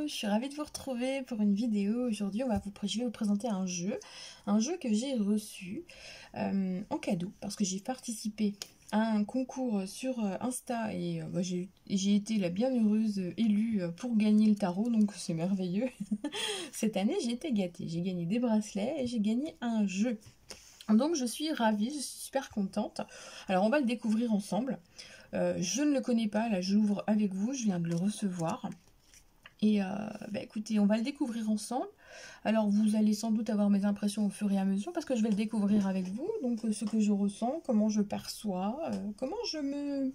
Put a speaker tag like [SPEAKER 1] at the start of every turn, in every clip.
[SPEAKER 1] je suis ravie de vous retrouver pour une vidéo. Aujourd'hui, je vais vous présenter un jeu que j'ai reçu en cadeau parce que j'ai participé à un concours sur Insta et j'ai été la bienheureuse élue pour gagner le tarot, donc c'est merveilleux. Cette année, j'ai été gâtée, j'ai gagné des bracelets et j'ai gagné un jeu. Donc je suis ravie, je suis super contente. Alors on va le découvrir ensemble. Je ne le connais pas, là je l'ouvre avec vous, je viens de le recevoir. Et écoutez, on va le découvrir ensemble. Alors vous allez sans doute avoir mes impressions au fur et à mesure parce que je vais le découvrir avec vous. Donc ce que je ressens, comment je perçois, comment je me...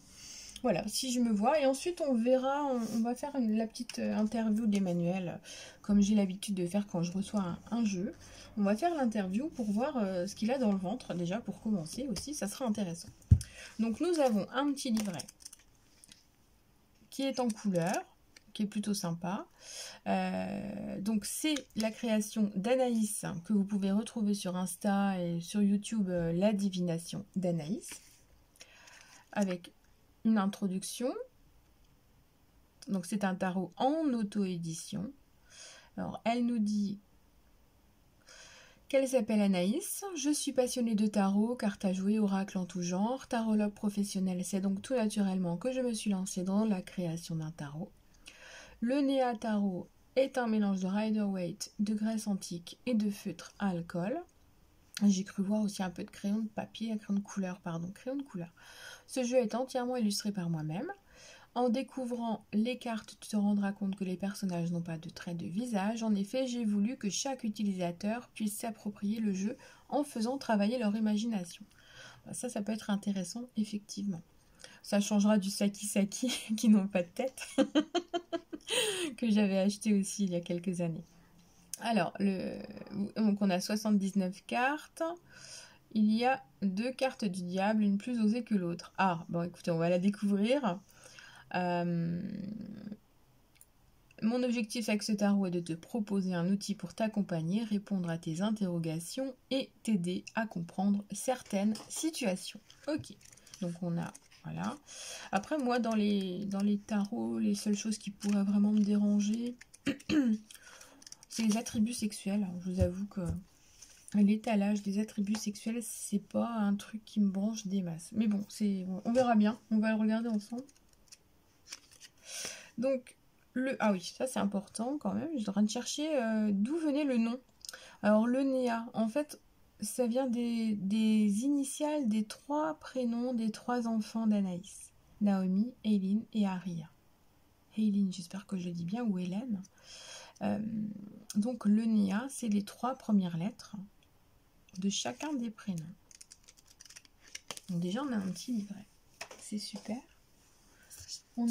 [SPEAKER 1] Voilà, si je me vois. Et ensuite on verra, on va faire la petite interview d'Emmanuel, comme j'ai l'habitude de faire quand je reçois un jeu. On va faire l'interview pour voir ce qu'il a dans le ventre, déjà pour commencer aussi, ça sera intéressant. Donc nous avons un petit livret qui est en couleur, qui est plutôt sympa. Donc c'est la création d'Anaïs, que vous pouvez retrouver sur Insta et sur YouTube, La Divination d'Anaïs, avec une introduction. Donc c'est un tarot en auto-édition. Alors elle nous dit qu'elle s'appelle Anaïs. Je suis passionnée de tarot, cartes à jouer, oracle en tout genre, tarologue professionnelle. C'est donc tout naturellement que je me suis lancée dans la création d'un tarot. Le Néa Tarot est un mélange de Rider-Waite, de graisse antique et de feutre à alcool. J'ai cru voir aussi un peu de crayon de papier, crayon de couleur. Ce jeu est entièrement illustré par moi-même. En découvrant les cartes, tu te rendras compte que les personnages n'ont pas de traits de visage. En effet, j'ai voulu que chaque utilisateur puisse s'approprier le jeu en faisant travailler leur imagination. Ça peut être intéressant, effectivement. Ça changera du Saki-Saki qui n'ont pas de tête, que j'avais acheté aussi il y a quelques années. Alors, donc on a 79 cartes. Il y a 2 cartes du diable, une plus osée que l'autre. Ah, bon écoutez, on va la découvrir. Mon objectif avec ce tarot est de te proposer un outil pour t'accompagner, répondre à tes interrogations et t'aider à comprendre certaines situations. Ok, donc on a... Voilà. Après, moi, dans les tarots, les seules choses qui pourraient vraiment me déranger, c'est les attributs sexuels. Je vous avoue que l'étalage des attributs sexuels, c'est pas un truc qui me branche des masses. Mais bon, on verra bien. On va le regarder ensemble. Donc, ah oui, ça c'est important quand même. Je suis en train de chercher d'où venait le nom. Alors, le Néa, en fait, ça vient des initiales des 3 prénoms des 3 enfants d'Anaïs. Naomi, Eileen et Aria. Eileen, j'espère que je le dis bien, ou Hélène. Donc, le Néa, c'est les 3 premières lettres de chacun des prénoms. Donc déjà, on a un petit livret. C'est super.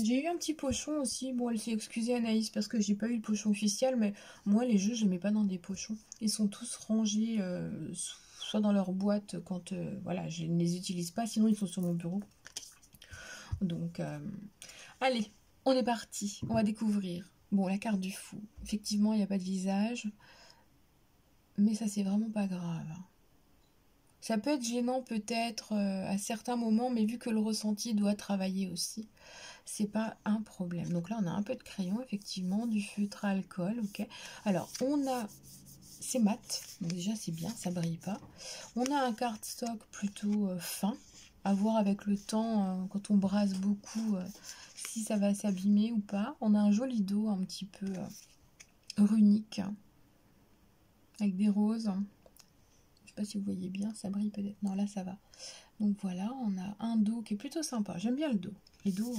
[SPEAKER 1] J'ai eu un petit pochon aussi. Bon, elle s'est excusée, Anaïs, parce que j'ai pas eu le pochon officiel, mais moi, les jeux, je les mets pas dans des pochons. Ils sont tous rangés, soit dans leur boîte quand voilà, je ne les utilise pas, sinon ils sont sur mon bureau. Donc, allez, on est parti. On va découvrir. Bon, la carte du fou. Effectivement, il n'y a pas de visage, mais ça, c'est vraiment pas grave. Ça peut être gênant peut-être à certains moments, mais vu que le ressenti doit travailler aussi, c'est pas un problème. Donc là, on a un peu de crayon, effectivement, du feutre à alcool, ok. Alors, on a... C'est mat, donc déjà c'est bien, ça brille pas. On a un cardstock plutôt fin, à voir avec le temps, quand on brasse beaucoup, si ça va s'abîmer ou pas. On a un joli dos un petit peu runique, avec des roses. Je sais pas si vous voyez bien, ça brille peut-être. Non, là ça va. Donc voilà, on a un dos qui est plutôt sympa. J'aime bien le dos. Les dos,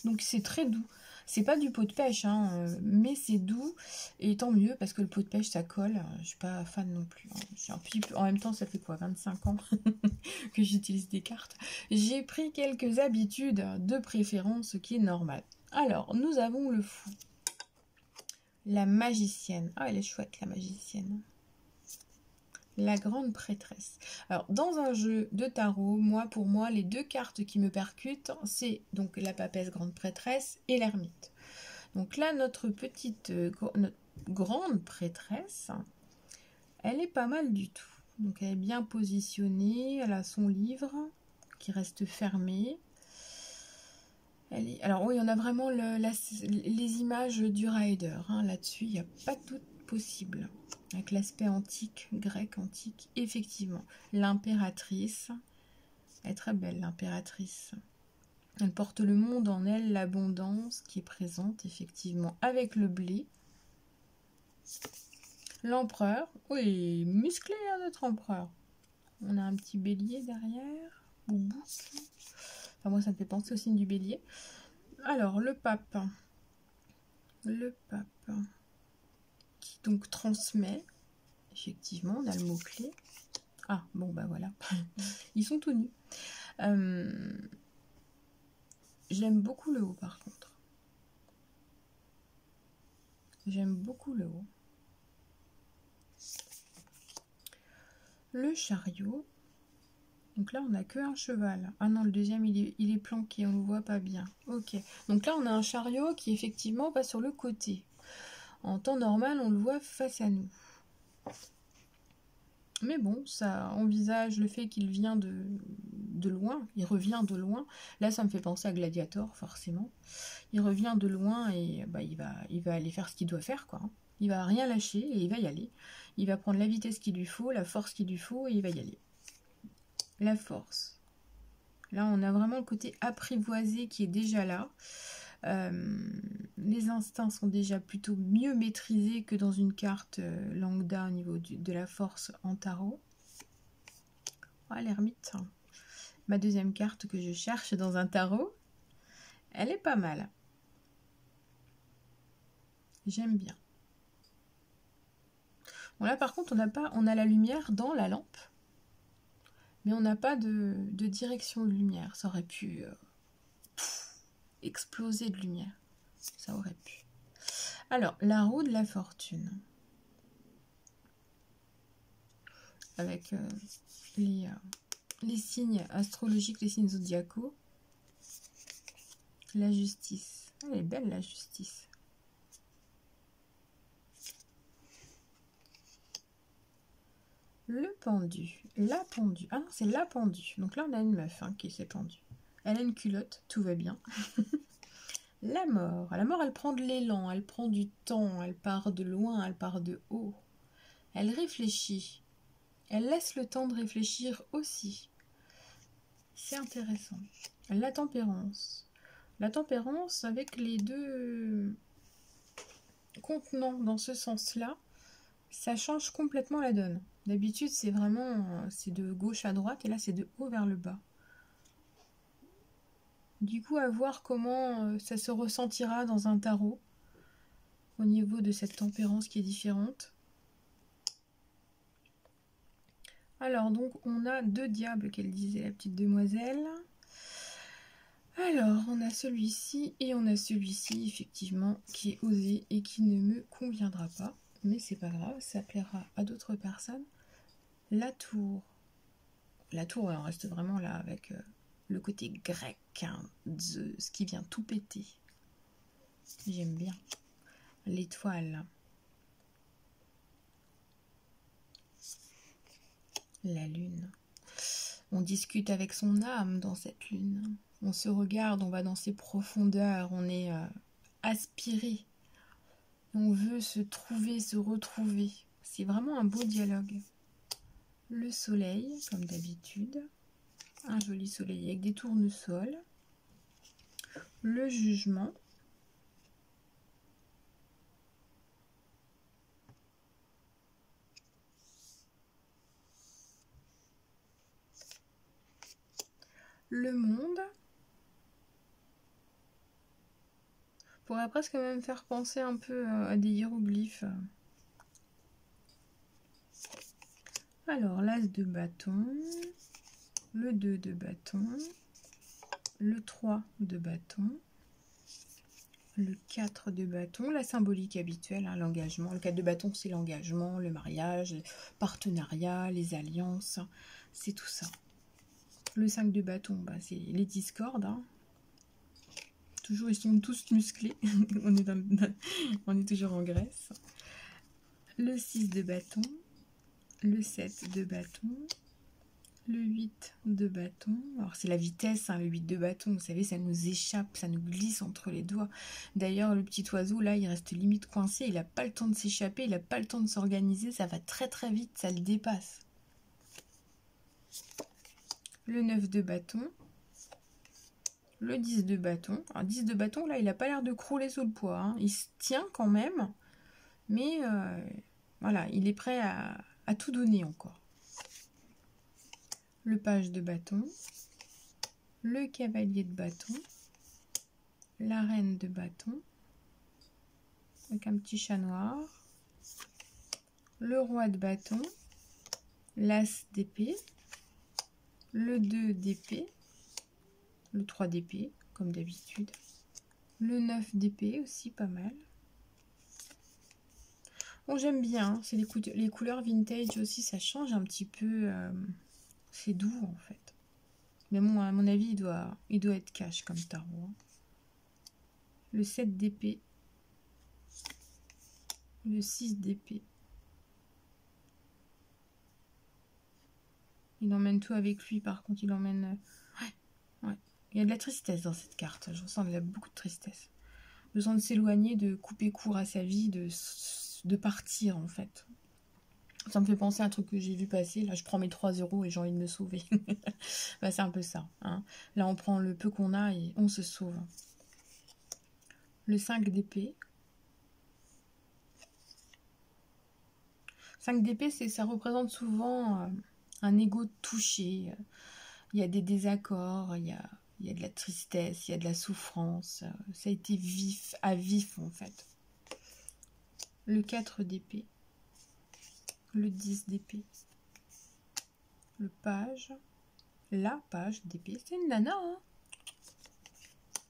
[SPEAKER 1] donc c'est très doux. C'est pas du pot de pêche, hein, mais c'est doux. Et tant mieux, parce que le pot de pêche, ça colle. Je suis pas fan non plus. En même temps, ça fait quoi, 25 ans que j'utilise des cartes. J'ai pris quelques habitudes de préférence, ce qui est normal. Alors, nous avons le fou. La magicienne. Ah, elle est chouette, la magicienne. La grande prêtresse. Alors, dans un jeu de tarot, pour moi, les 2 cartes qui me percutent, c'est donc la papesse grande prêtresse et l'ermite. Donc là, notre grande prêtresse, elle est pas mal du tout. Donc, elle est bien positionnée, elle a son livre qui reste fermé. Alors oui, on a vraiment les images du rider. Hein. Là-dessus, il n'y a pas de doute possible. Avec l'aspect antique, grec antique. Effectivement, l'impératrice. Elle est très belle, l'impératrice. Elle porte le monde en elle, l'abondance qui est présente, effectivement, avec le blé. L'empereur. Oui, musclé, hein, notre empereur. On a un petit bélier derrière. Boubou. Enfin, moi, ça me fait penser au signe du bélier. Alors, le pape. Le pape. Qui donc transmet. Effectivement, on a le mot-clé. Ah, bon, bah voilà. Ils sont tout nus. J'aime beaucoup le haut, par contre. J'aime beaucoup le haut. Le chariot. Donc là, on n'a qu'un cheval. Ah non, le deuxième, il est planqué, on ne le voit pas bien. Ok. Donc là, on a un chariot qui, effectivement, va sur le côté. En temps normal, on le voit face à nous. Mais bon, ça envisage le fait qu'il vient de loin. Il revient de loin. Là, ça me fait penser à Gladiator, forcément. Il revient de loin et bah, il va aller faire ce qu'il doit faire, quoi. Il va rien lâcher et il va y aller. Il va prendre la vitesse qu'il lui faut, la force qu'il lui faut et il va y aller. La force. Là, on a vraiment le côté apprivoisé qui est déjà là. Les instincts sont déjà plutôt mieux maîtrisés que dans une carte lambda au niveau de la force en tarot. Ah, l'ermite. Ma deuxième carte que je cherche dans un tarot. Elle est pas mal. J'aime bien. Bon, là, par contre, on a la lumière dans la lampe. Mais on n'a pas de direction de lumière. Ça aurait pu exploser de lumière. Ça aurait pu. Alors, la roue de la fortune. Avec les signes astrologiques, les signes zodiacaux. La justice. Elle est belle, la justice. Le pendu. La pendue. Ah non, c'est la pendue. Donc là, on a une meuf qui s'est pendue. Elle a une culotte, tout va bien. La mort. La mort, elle prend de l'élan, elle prend du temps, elle part de loin, elle part de haut. Elle réfléchit. Elle laisse le temps de réfléchir aussi. C'est intéressant. La tempérance. La tempérance avec les deux contenants dans ce sens-là, ça change complètement la donne. D'habitude, c'est vraiment c'est de gauche à droite et là, c'est de haut vers le bas. Du coup, à voir comment ça se ressentira dans un tarot au niveau de cette tempérance qui est différente. Alors, donc, on a deux diables qu'elle disait, la petite demoiselle. Alors, on a celui-ci et on a celui-ci, effectivement, qui est osé et qui ne me conviendra pas. Mais c'est pas grave, ça plaira à d'autres personnes. La tour. La tour, elle reste vraiment là avec le côté grec, hein, Zeus, qui vient tout péter. J'aime bien. L'étoile. La lune. On discute avec son âme dans cette lune. On se regarde, on va dans ses profondeurs, on est aspiré. On veut se trouver, se retrouver. C'est vraiment un beau dialogue. Le soleil, comme d'habitude. Un joli soleil avec des tournesols. Le jugement. Le monde. Pourrait presque même faire penser un peu à des hiéroglyphes. Alors, l'as de bâton, le 2 de bâton, le 3 de bâton, le 4 de bâton, la symbolique habituelle, hein, l'engagement. Le 4 de bâton, c'est l'engagement, le mariage, le partenariat, les alliances, c'est tout ça. Le 5 de bâton, bah, c'est les discordes. Hein. Toujours, ils sont tous musclés. on est toujours en Grèce. Le 6 de bâton, le 7 de bâton, Le 8 de bâton. Alors c'est la vitesse, hein, le 8 de bâton, vous savez, ça nous échappe, ça nous glisse entre les doigts. D'ailleurs, le petit oiseau, là, il reste limite coincé, il n'a pas le temps de s'échapper, il n'a pas le temps de s'organiser, ça va très très vite, ça le dépasse. Le 9 de bâton. Le 10 de bâton. Alors 10 de bâton, là, il n'a pas l'air de crouler sous le poids, hein. Il se tient quand même, mais voilà, il est prêt à tout donner encore. Le page de bâton, le cavalier de bâton, la reine de bâton, avec un petit chat noir, le roi de bâton, l'as d'épée, le 2 d'épée, le 3 d'épée, comme d'habitude, le 9 d'épée aussi, pas mal. Bon, j'aime bien, hein. C'est les couleurs vintage aussi, ça change un petit peu, c'est doux en fait. Mais bon, à mon avis, il doit être cash comme tarot, hein. Le 7 d'épée, le 6 d'épée. Il emmène tout avec lui, par contre, il emmène... Ouais. Il y a de la tristesse dans cette carte, je ressens beaucoup de tristesse. Besoin de s'éloigner, de couper court à sa vie, de partir en fait. Ça me fait penser à un truc que j'ai vu passer. Là, je prends mes 3 € et j'ai envie de me sauver. Bah, c'est un peu ça, hein. Là, on prend le peu qu'on a et on se sauve. Le 5 d'épée. 5 d'épée, ça représente souvent un ego touché. Il y a des désaccords, il y a de la tristesse, il y a de la souffrance. Ça a été vif, à vif en fait. Le 4 d'épée. Le 10 d'épée. Le page. La page d'épée. C'est une nana, hein.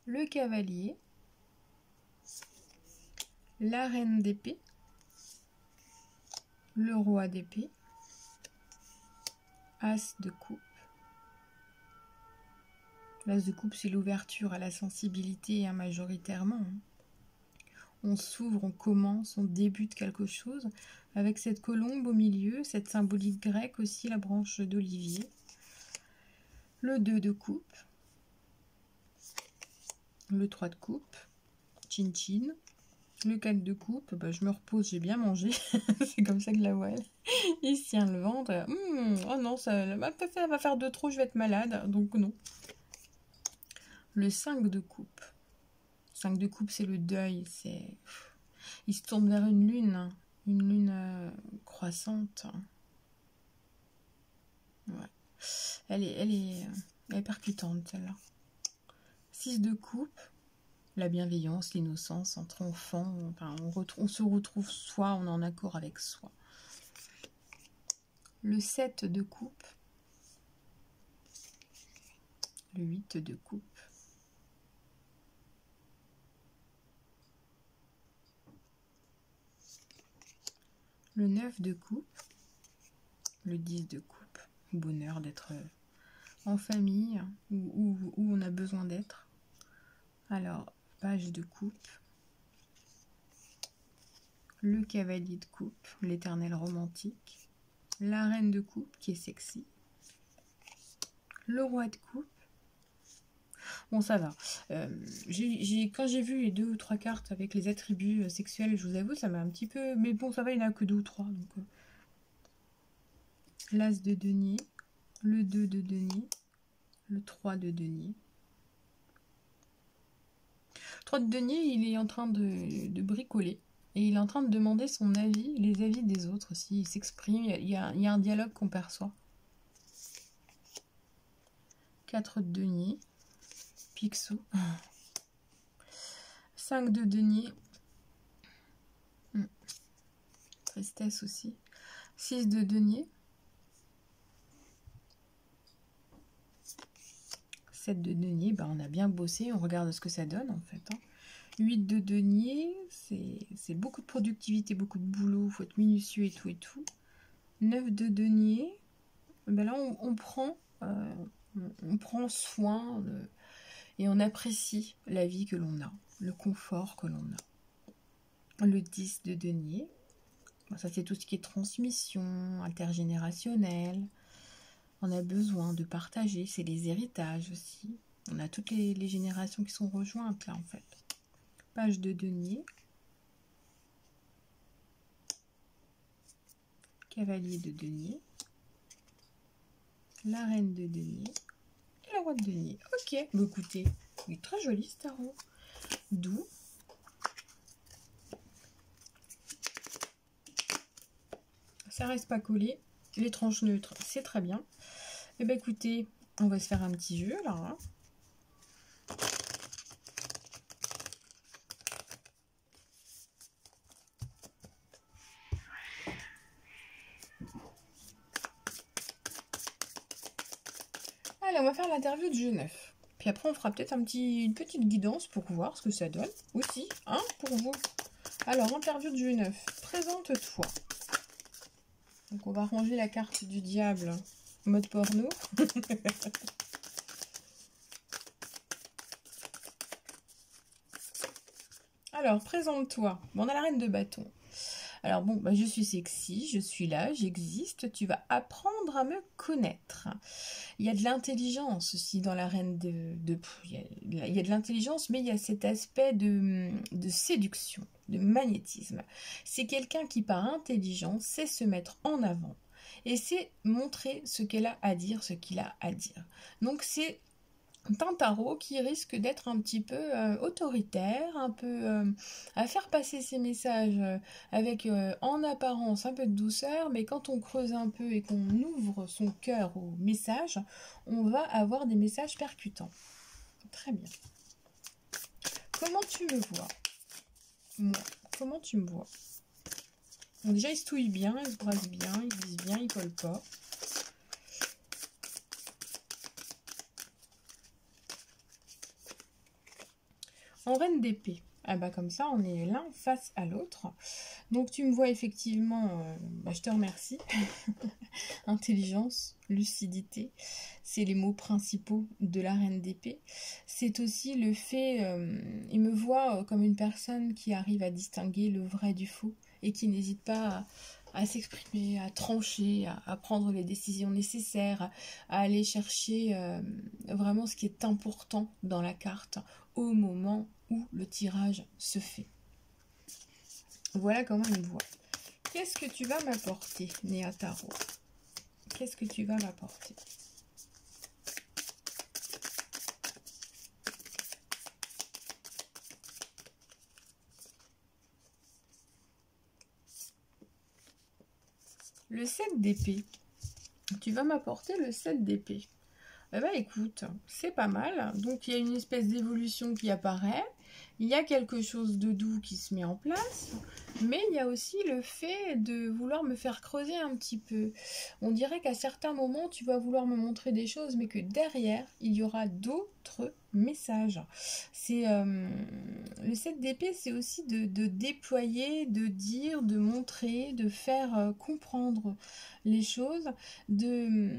[SPEAKER 1] Le cavalier. La reine d'épée. Le roi d'épée. As de coupe. L'as de coupe, c'est l'ouverture à la sensibilité, hein, majoritairement. On s'ouvre, on commence, on débute quelque chose. Avec cette colombe au milieu, cette symbolique grecque aussi, la branche d'olivier. Le 2 de coupe. Le 3 de coupe. Chin chin. Le 4 de coupe, bah, je me repose, j'ai bien mangé. C'est comme ça que la voile. Il se tient le ventre. Oh non, ça va faire de trop, je vais être malade. Donc non. Le 5 de coupe. 5 de coupe, c'est le deuil. Il se tourne vers une lune croissante. Ouais. Elle est percutante, celle-là. 6 de coupe. La bienveillance, l'innocence entre enfants. Enfin, on se retrouve soi, on est en accord avec soi. Le 7 de coupe. Le 8 de coupe. Le 9 de coupe. Le 10 de coupe. Bonheur d'être en famille où on a besoin d'être. Alors, page de coupe. Le cavalier de coupe, l'éternel romantique. La reine de coupe qui est sexy. Le roi de coupe. Bon, ça va. Quand j'ai vu les 2 ou 3 cartes avec les attributs sexuels, je vous avoue, ça m'a un petit peu... Mais bon, ça va, il n'y en a que 2 ou 3. Donc, l'as de denier, le 2 de denier, le 3 de denier. 3 de denier, il est en train de bricoler. Et il est en train de demander son avis, les avis des autres aussi. Il s'exprime, il y a un dialogue qu'on perçoit. 4 de denier. Picsou. 5 de denier. Tristesse aussi. 6 de denier. 7 de denier. Bah, on a bien bossé. On regarde ce que ça donne en fait, hein. 8 de denier. C'est beaucoup de productivité, beaucoup de boulot. Il faut être minutieux et tout et tout. 9 de denier. Ben là, on prend soin et on apprécie la vie que l'on a, le confort que l'on a. Le 10 de denier, ça c'est tout ce qui est transmission, intergénérationnel. On a besoin de partager, c'est les héritages aussi. On a toutes les générations qui sont rejointes là en fait. Page de denier. Cavalier de denier. La reine de denier. Et le roi de denier. Ok, bah écoutez, il est très joli ce tarot. Doux. Ça reste pas collé. Les tranches neutres, c'est très bien. Et bah écoutez, on va se faire un petit jeu là. Hein. Allez, on va faire l'interview de jeu 9. Puis après, on fera peut-être une petite guidance pour voir ce que ça donne aussi, hein, pour vous. Alors, interview de jeu 9. Présente-toi. Donc, on va ranger la carte du diable, mode porno. Alors, présente-toi. Bon, on a la reine de bâton. Alors bon, bah, je suis sexy, je suis là, j'existe, tu vas apprendre à me connaître. Il y a de l'intelligence aussi dans la reine il y a de l'intelligence, mais il y a cet aspect de séduction, de magnétisme. C'est quelqu'un qui, par intelligence, sait se mettre en avant et sait montrer ce qu'elle a à dire, ce qu'il a à dire. Donc c'est un tarot qui risque d'être un petit peu autoritaire, un peu à faire passer ses messages avec en apparence un peu de douceur, mais quand on creuse un peu et qu'on ouvre son cœur au message, on va avoir des messages percutants. Très bien. Comment tu me vois? Moi, comment tu me vois? Bon, déjà, il se touille bien, il se brasse bien, il vise bien, il colle pas. En reine d'épée, ah bah comme ça on est l'un face à l'autre. Donc tu me vois effectivement, je te remercie. Intelligence, lucidité, c'est les mots principaux de la reine d'épée. C'est aussi le fait, il me voit comme une personne qui arrive à distinguer le vrai du faux et qui n'hésite pas à s'exprimer, à trancher, à prendre les décisions nécessaires, à aller chercher vraiment ce qui est important dans la carte au moment où le tirage se fait. Voilà comment il me voit. Qu'est-ce que tu vas m'apporter, Néa Tarot? Qu'est-ce que tu vas m'apporter? Le 7 d'épée. Tu vas m'apporter le 7 d'épée. Eh ben écoute, c'est pas mal. Donc il y a une espèce d'évolution qui apparaît. Il y a quelque chose de doux qui se met en place. Mais il y a aussi le fait de vouloir me faire creuser un petit peu. On dirait qu'à certains moments, tu vas vouloir me montrer des choses, mais que derrière, il y aura d'autres messages. C'est le 7 d'épée, c'est aussi de déployer, de dire, de montrer, de faire comprendre les choses, de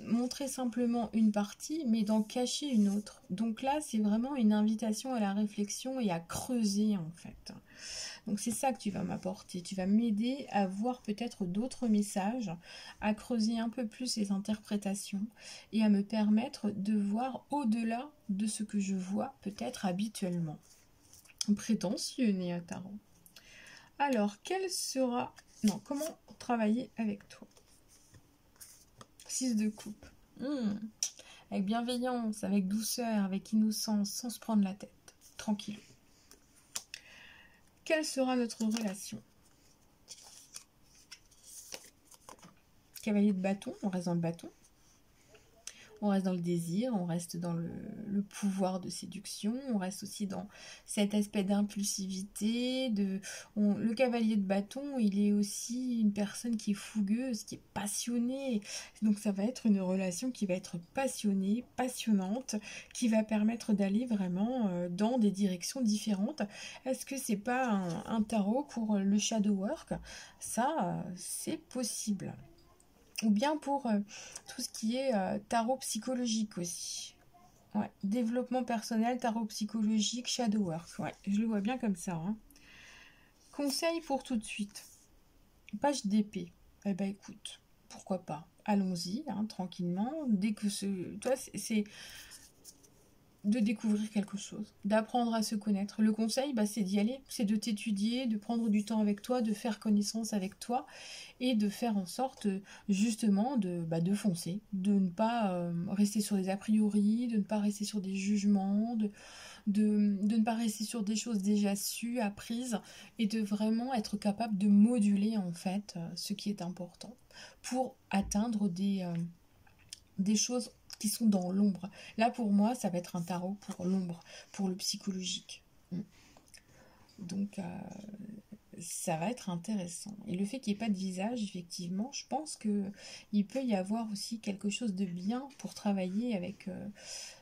[SPEAKER 1] montrer simplement une partie, mais d'en cacher une autre. Donc là, c'est vraiment une invitation à la réflexion et à creuser en fait. Donc c'est ça que tu vas m'apporter. Tu vas m'aider à voir peut-être d'autres messages, à creuser un peu plus les interprétations et à me permettre de voir au-delà de ce que je vois peut-être habituellement. Prétentieux, Néa Tarot. Alors, quel sera... Non, comment travailler avec toi? 6 de coupe. Avec bienveillance, avec douceur, avec innocence, sans se prendre la tête. Tranquille. Quelle sera notre relation? Cavalier de bâton, on reste dans le bâton. On reste dans le désir, on reste dans le pouvoir de séduction, on reste aussi dans cet aspect d'impulsivité. Le cavalier de bâton, il est aussi une personne qui est fougueuse, qui est passionnée. Donc ça va être une relation qui va être passionnée, passionnante, qui va permettre d'aller vraiment dans des directions différentes. Est-ce que c'est pas un tarot pour le shadow work? Ça, c'est possible. Ou bien pour tout ce qui est tarot psychologique aussi. Ouais, développement personnel, tarot psychologique, shadow work. Ouais, je le vois bien comme ça. Hein. Conseil pour tout de suite. Page d'épée. Eh ben écoute, pourquoi pas? Allons-y, hein, tranquillement. Dès que toi, c'est de découvrir quelque chose, d'apprendre à se connaître. Le conseil, c'est d'y aller, c'est de t'étudier, de prendre du temps avec toi, de faire connaissance avec toi et de faire en sorte justement de foncer, de ne pas rester sur des a priori, de ne pas rester sur des jugements, de ne pas rester sur des choses déjà sues, apprises, et de vraiment être capable de moduler en fait ce qui est important pour atteindre des choses qui sont dans l'ombre. Là, pour moi, ça va être un tarot pour l'ombre, pour le psychologique. Donc, ça va être intéressant. Et le fait qu'il n'y ait pas de visage, effectivement, je pense qu'il peut y avoir aussi quelque chose de bien pour travailler avec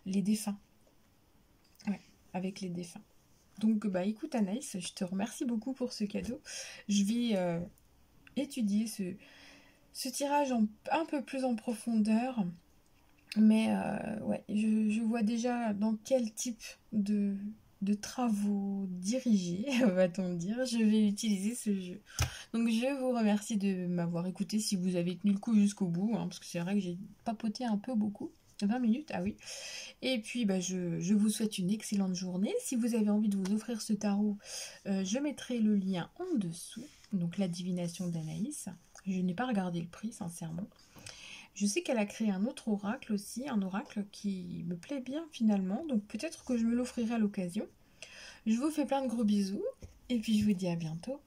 [SPEAKER 1] les défunts. Ouais, avec les défunts. Donc, écoute Anaïs, je te remercie beaucoup pour ce cadeau. Je vais étudier ce tirage un peu plus en profondeur. Mais ouais, je vois déjà dans quel type de travaux dirigés, va-t-on dire, je vais utiliser ce jeu. Donc je vous remercie de m'avoir écouté si vous avez tenu le coup jusqu'au bout, hein, parce que c'est vrai que j'ai papoté un peu beaucoup. 20 minutes, ah oui. Et puis je vous souhaite une excellente journée. Si vous avez envie de vous offrir ce tarot, je mettrai le lien en dessous. Donc la divination d'Anaïs. Je n'ai pas regardé le prix, sincèrement. Je sais qu'elle a créé un autre oracle aussi, un oracle qui me plaît bien finalement, donc peut-être que je me l'offrirai à l'occasion. Je vous fais plein de gros bisous, et puis je vous dis à bientôt.